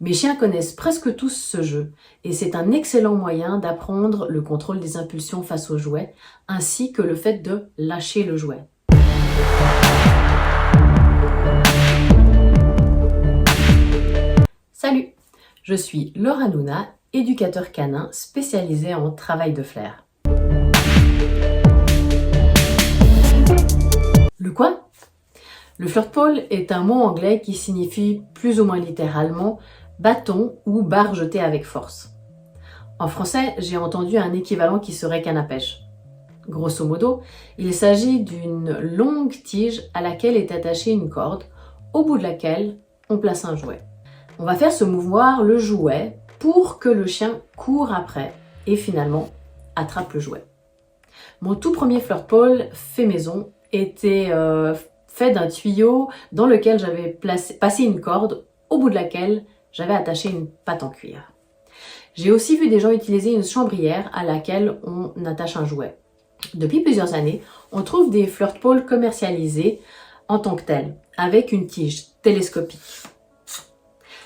Mes chiens connaissent presque tous ce jeu et c'est un excellent moyen d'apprendre le contrôle des impulsions face au jouet ainsi que le fait de lâcher le jouet. Salut, je suis Laura Nouna, éducateur canin spécialisé en travail de flair. Le quoi? Le flirtpole est un mot anglais qui signifie plus ou moins littéralement bâton ou barre jetée avec force. En français, j'ai entendu un équivalent qui serait canne à pêche. Grosso modo, il s'agit d'une longue tige à laquelle est attachée une corde, au bout de laquelle on place un jouet. On va faire se mouvoir le jouet pour que le chien court après et finalement attrape le jouet. Mon tout premier flirtpole fait maison était fait d'un tuyau dans lequel j'avais passé une corde au bout de laquelle j'avais attaché une patte en cuir. J'ai aussi vu des gens utiliser une chambrière à laquelle on attache un jouet. Depuis plusieurs années, on trouve des flirtpoles commercialisés en tant que tels, avec une tige télescopique.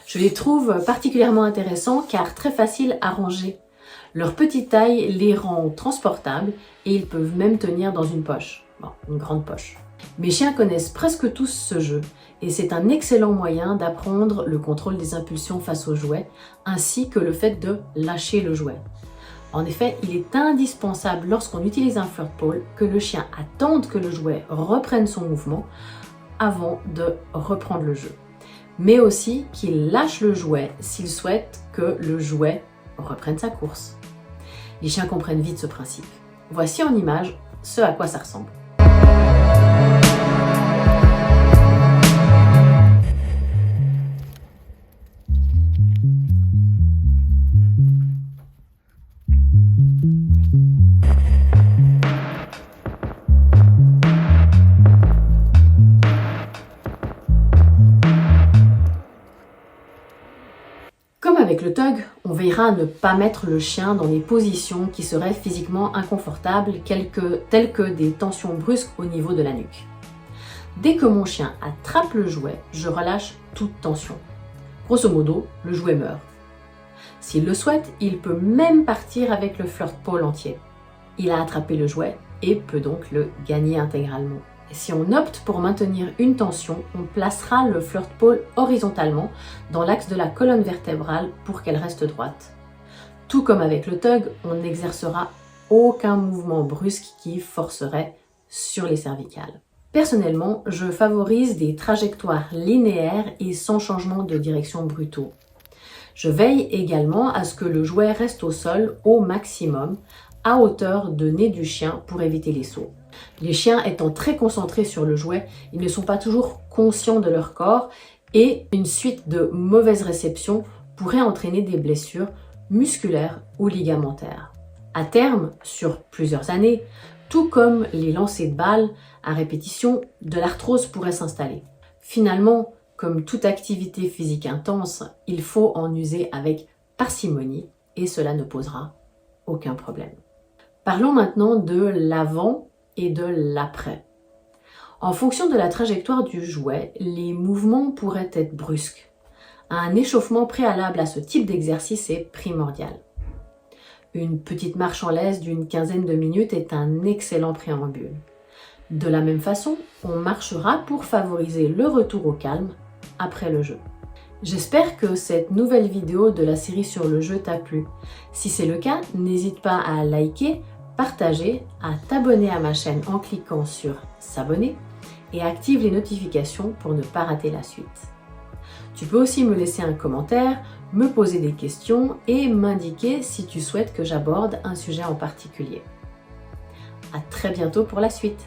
Je les trouve particulièrement intéressants car très faciles à ranger. Leur petite taille les rend transportables et ils peuvent même tenir dans une poche, une grande poche. Mes chiens connaissent presque tous ce jeu et c'est un excellent moyen d'apprendre le contrôle des impulsions face au jouet ainsi que le fait de lâcher le jouet. En effet, il est indispensable lorsqu'on utilise un flirtpole que le chien attende que le jouet reprenne son mouvement avant de reprendre le jeu, mais aussi qu'il lâche le jouet s'il souhaite que le jouet reprenne sa course. Les chiens comprennent vite ce principe. Voici en image ce à quoi ça ressemble. Comme avec le tug, on veillera à ne pas mettre le chien dans des positions qui seraient physiquement inconfortables, telles que des tensions brusques au niveau de la nuque. Dès que mon chien attrape le jouet, je relâche toute tension. Grosso modo, le jouet meurt. S'il le souhaite, il peut même partir avec le flirtpole entier. Il a attrapé le jouet et peut donc le gagner intégralement. Si on opte pour maintenir une tension, on placera le flirtpole horizontalement dans l'axe de la colonne vertébrale pour qu'elle reste droite. Tout comme avec le tug, on n'exercera aucun mouvement brusque qui forcerait sur les cervicales. Personnellement, je favorise des trajectoires linéaires et sans changement de direction brutaux. Je veille également à ce que le jouet reste au sol au maximum, à hauteur de nez du chien pour éviter les sauts. Les chiens étant très concentrés sur le jouet, ils ne sont pas toujours conscients de leur corps et une suite de mauvaises réceptions pourrait entraîner des blessures musculaires ou ligamentaires. À terme, sur plusieurs années, tout comme les lancers de balles à répétition, de l'arthrose pourrait s'installer. Finalement, comme toute activité physique intense, il faut en user avec parcimonie et cela ne posera aucun problème. Parlons maintenant de l'avant et de l'après. En fonction de la trajectoire du jouet, les mouvements pourraient être brusques. Un échauffement préalable à ce type d'exercice est primordial. Une petite marche en laisse d'une quinzaine de minutes est un excellent préambule. De la même façon, on marchera pour favoriser le retour au calme après le jeu. J'espère que cette nouvelle vidéo de la série sur le jeu t'a plu. Si c'est le cas, n'hésite pas à liker, partager, à t'abonner à ma chaîne en cliquant sur s'abonner et active les notifications pour ne pas rater la suite. Tu peux aussi me laisser un commentaire, me poser des questions et m'indiquer si tu souhaites que j'aborde un sujet en particulier. À très bientôt pour la suite.